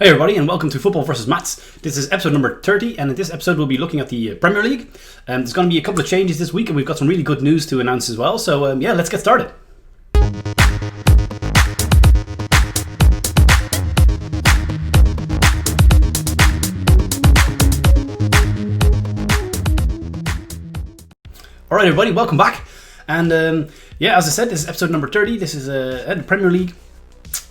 Hey everybody, and welcome to Football vs. Maths. This is episode number 30, and in this episode we'll be looking at the Premier League. There's going to be a couple of changes this week, and we've got some really good news to announce as well. So yeah, let's get started. Alright everybody, welcome back. And yeah, as I said, this is episode number 30. This is the Premier League.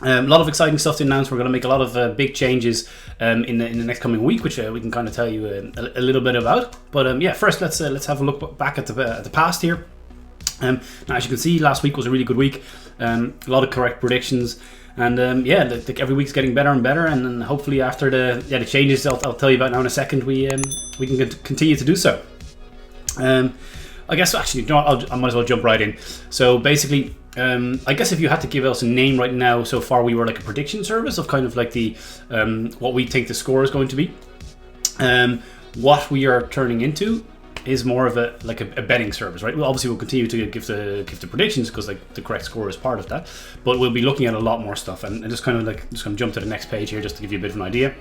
A lot of exciting stuff to announce. We're going to make a lot of big changes in the next coming week, which we can kind of tell you a little bit about. But yeah, first let's have a look back at the past here. Now, as you can see, last week was a really good week. A lot of correct predictions, and yeah, every week's getting better and better. And then hopefully after the changes I'll tell you about now in a second, we can continue to do so. I guess actually, you know what, I might as well jump right in. So basically, I guess if you had to give us a name right now, so far we were like a prediction service of kind of like the what we think the score is going to be. What we are turning into is more of a betting service, right? Well, obviously we'll continue to give the predictions because like the correct score is part of that, but we'll be looking at a lot more stuff, and just kind of jump to the next page here just to give you a bit of an idea.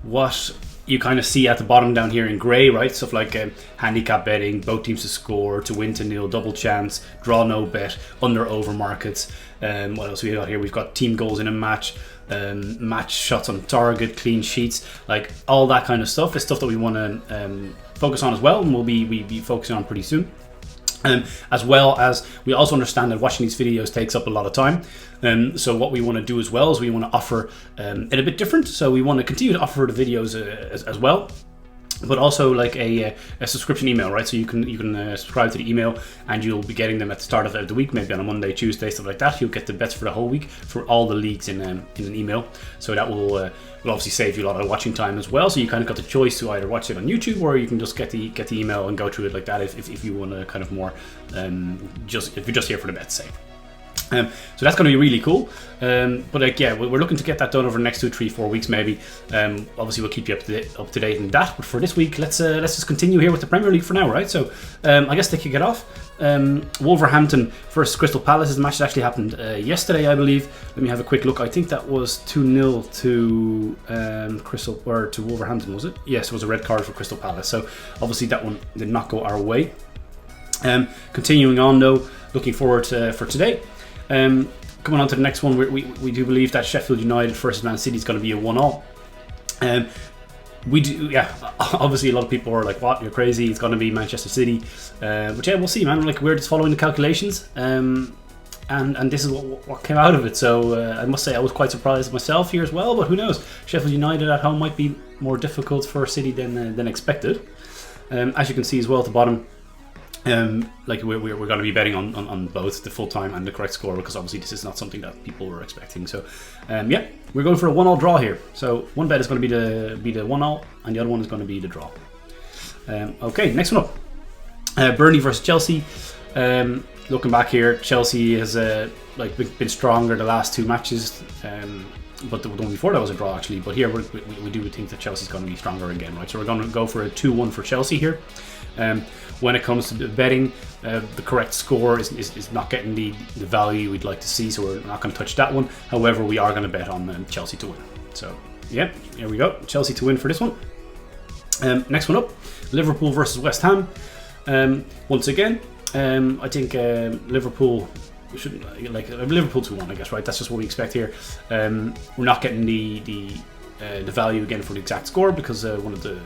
What you kind of see at the bottom down here in grey, right? Stuff like handicap betting, both teams to score, to win to nil, double chance, draw no bet, under over markets. What else we got here? We've got team goals in a match, match shots on target, clean sheets, like all that kind of stuff is stuff that we want to focus on as well, and we'll be focusing on pretty soon. As well as we also understand that watching these videos takes up a lot of time. So what we want to do as well is we want to offer it a bit different. So we want to continue to offer the videos as well, but also like a subscription email, right? So you can subscribe to the email, and you'll be getting them at the start of the week, maybe on a Monday, Tuesday, stuff like that. You'll get the bets for the whole week for all the leagues in an email. So that will obviously save you a lot of watching time as well. So you kind of got the choice to either watch it on YouTube, or you can just get the email and go through it like that if you want to kind of more if you're just here for the bets, say. So that's going to be really cool. But like, yeah, we're looking to get that done over the next 2, 3, 4 weeks maybe. Obviously we'll keep you up to date in that. But for this week, let's just continue here with the Premier League for now, right? So I guess to kick it off, Wolverhampton versus Crystal Palace is a match that actually happened yesterday, I believe. Let me have a quick look. I think that was 2-0 to Wolverhampton, was it? Yes, it was a red card for Crystal Palace. So obviously that one did not go our way. Continuing on though, looking forward for today. Coming on to the next one, we do believe that Sheffield United versus Man City is going to be a 1-1. We do, yeah. Obviously, a lot of people are like, "What? You're crazy! It's going to be Manchester City." But yeah, we'll see, man. Like, we're just following the calculations, and this is what came out of it. So I must say, I was quite surprised myself here as well. But who knows? Sheffield United at home might be more difficult for City than expected. As you can see as well at the bottom. Like we're going to be betting on both the full time and the correct score, because obviously this is not something that people were expecting. So yeah, we're going for a 1-1 draw here. So one bet is going to be the 1-0, and the other one is going to be the draw. Okay, next one up, Burnley versus Chelsea. Looking back here, Chelsea has been stronger the last 2 matches. But the one before that was a draw actually. But here we do think that Chelsea's going to be stronger again, right? So we're going to go for a 2-1 for Chelsea here. When it comes to betting, the correct score is not getting the value we'd like to see, so we're not going to touch that one. However, we are going to bet on Chelsea to win. So yeah, here we go, Chelsea to win for this one. Next one up, Liverpool versus West Ham. Once again, I think Liverpool. We shouldn't like Liverpool 2-1, I guess, right? That's just what we expect here. We're not getting the value again for the exact score, because one of the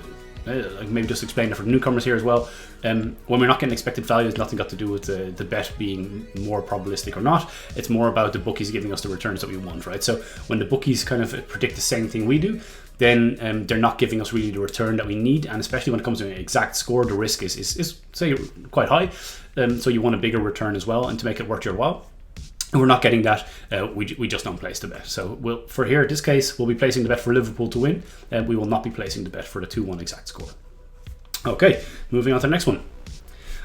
maybe just explain it for the newcomers here as well. When we're not getting expected value, it's nothing got to do with the bet being more probabilistic or not. It's more about the bookies giving us the returns that we want, right? So when the bookies kind of predict the same thing we do, then they're not giving us really the return that we need. And especially when it comes to an exact score, the risk is say quite high. So you want a bigger return as well, and to make it worth your while. And we're not getting that. We just don't place the bet. So for here, in this case, we'll be placing the bet for Liverpool to win, and we will not be placing the bet for the 2-1 exact score. Okay, moving on to the next one.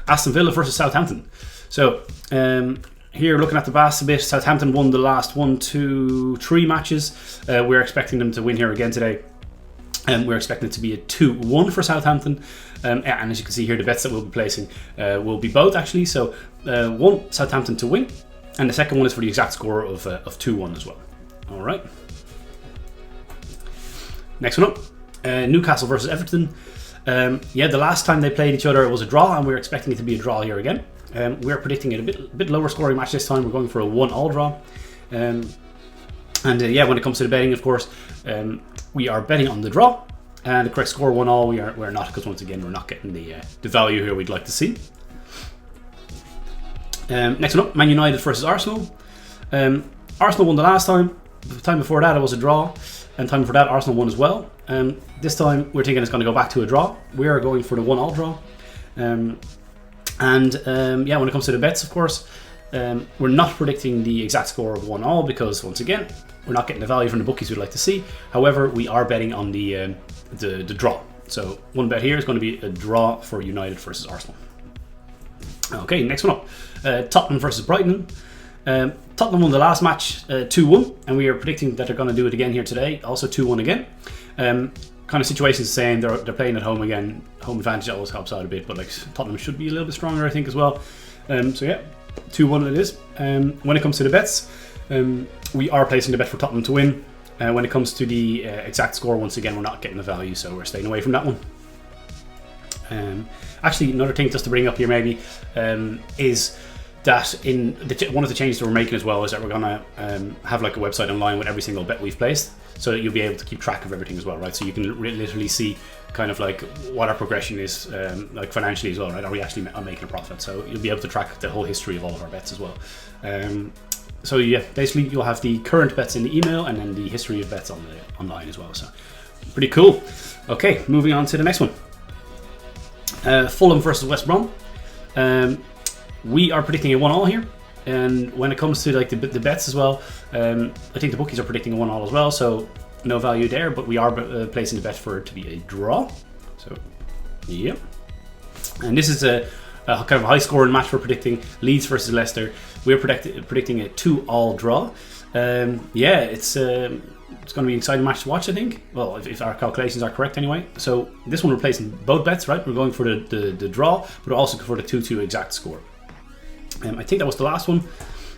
Aston Villa versus Southampton. So here, looking at the basket a bit, Southampton won the last 1, 2, 3 matches. We're expecting them to win here again today. And we're expecting it to be a 2-1 for Southampton. And as you can see here, the bets that we'll be placing will be both actually. So one, Southampton to win. And the second one is for the exact score of 2-1 as well. All right. next one up, Newcastle versus Everton. Yeah, the last time they played each other it was a draw, and we're expecting it to be a draw here again. We're predicting it a bit lower scoring match this time. We're going for a 1-1 draw. Yeah, when it comes to the betting, of course, we are betting on the draw, and the correct score 1-1. We're not, because once again we're not getting the value here we'd like to see. Next one up, Man United versus Arsenal. Arsenal won the last time. The time before that it was a draw, and time before that Arsenal won as well. This time we're thinking it's going to go back to a draw. We are going for the 1-1 draw. Yeah, when it comes to the bets, of course, we're not predicting the exact score of 1-1 because once again we're not getting the value from the bookies we'd like to see. However, we are betting on the draw. So one bet here is going to be a draw for United versus Arsenal. Okay, next one up, Tottenham versus Brighton. Tottenham won the last match 2-1, and we are predicting that they're going to do it again here today, also 2-1 again. Kind of situation's the same. They're playing at home again. Home advantage always helps out a bit, but like Tottenham should be a little bit stronger, I think, as well. So yeah, 2-1 it is. When it comes to the bets, we are placing the bet for Tottenham to win. When it comes to the exact score, once again, we're not getting the value, so we're staying away from that one. Actually, another thing just to bring up here maybe is that in one of the changes that we're making as well is that we're gonna have like a website online with every single bet we've placed, so that you'll be able to keep track of everything as well, right? So you can literally see kind of like what our progression is, like financially as well, right? Are we actually making a profit? So you'll be able to track the whole history of all of our bets as well. So yeah, basically you'll have the current bets in the email and then the history of bets on the online as well. So pretty cool. Okay, moving on to the next one. Fulham versus West Brom. We are predicting a 1-1 here, and when it comes to like the bets as well, I think the bookies are predicting a 1-1 as well, so no value there, but we are placing the bet for it to be a draw. So yeah, and this is a kind of high scoring match. We're predicting Leeds versus Leicester. We're predicting a 2-2 draw. Yeah, it's going to be an exciting match to watch, I think. Well, if our calculations are correct anyway. So this one we're placing both bets, right? We're going for the draw, but also for the 2-2 exact score. I think that was the last one.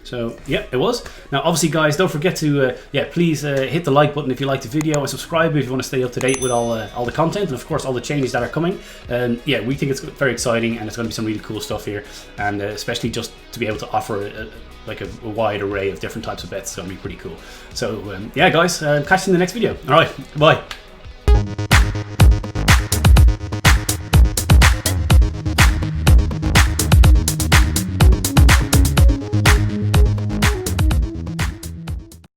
So yeah, it was. Now obviously guys, don't forget to please hit the like button if you liked the video, and subscribe if you want to stay up to date with all the content, and of course all the changes that are coming. Yeah, we think it's very exciting, and it's going to be some really cool stuff here, and especially just to be able to offer a wide array of different types of bets. It's going to be pretty cool. So yeah guys, catch you in the next video. All right, bye.